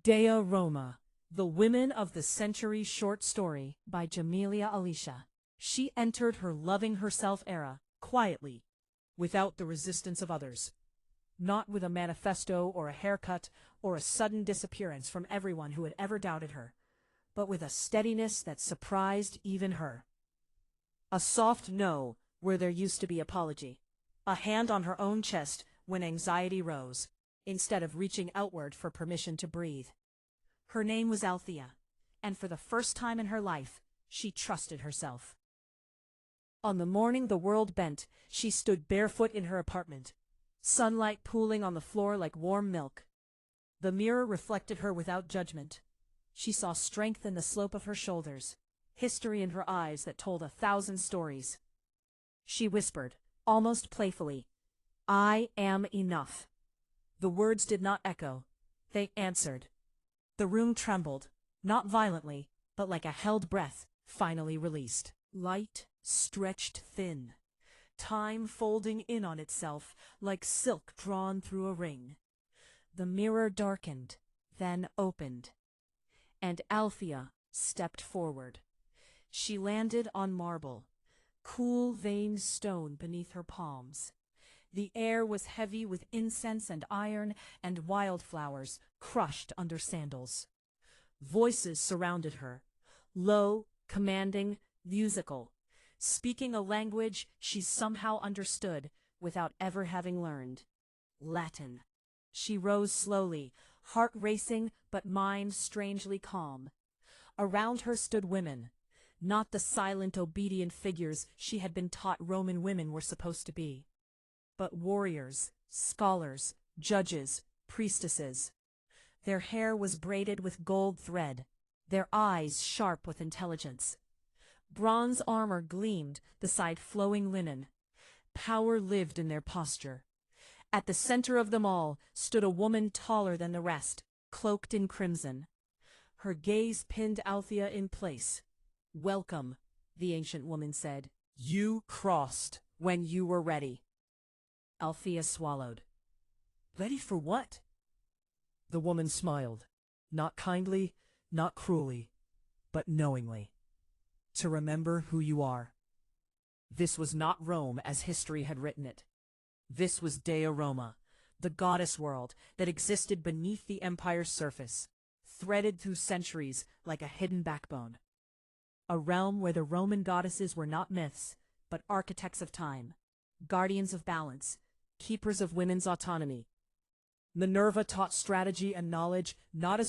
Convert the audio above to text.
Dea Roma, The Women of the Century short story by JameliaAlicia. She entered her loving herself era, quietly, without the resistance of others. Not with a manifesto or a haircut or a sudden disappearance from everyone who had ever doubted her, but with a steadiness that surprised even her. A soft no where there used to be apology. A hand on her own chest when anxiety rose, instead of reaching outward for permission to breathe. Her name was Althea, and for the first time in her life, she trusted herself. On the morning the world bent, she stood barefoot in her apartment, sunlight pooling on the floor like warm milk. The mirror reflected her without judgment. She saw strength in the slope of her shoulders, history in her eyes that told 1,000 stories. She whispered, almost playfully, "I am enough." The words did not echo. They answered. The room trembled, not violently, but like a held breath, finally released. Light stretched thin, time folding in on itself like silk drawn through a ring. The mirror darkened, then opened, and Althea stepped forward. She landed on marble, cool veined stone beneath her palms. The air was heavy with incense and iron and wildflowers crushed under sandals. Voices surrounded her, low, commanding, musical, speaking a language she somehow understood without ever having learned. Latin. She rose slowly, heart racing but mind strangely calm. Around her stood women, not the silent, obedient figures she had been taught Roman women were supposed to be, but warriors, scholars, judges, priestesses. Their hair was braided with gold thread, their eyes sharp with intelligence. Bronze armor gleamed beside flowing linen. Power lived in their posture. At the center of them all stood a woman taller than the rest, cloaked in crimson. Her gaze pinned Althea in place. "Welcome," the ancient woman said. "You crossed when you were ready." Althea swallowed. "Ready for what?" The woman smiled, not kindly, not cruelly, but knowingly. "To remember who you are." This was not Rome as history had written it. This was Dea Roma, the goddess world that existed beneath the empire's surface, threaded through centuries like a hidden backbone. A realm where the Roman goddesses were not myths, but architects of time, guardians of balance, keepers of women's autonomy. Minerva taught strategy and knowledge not as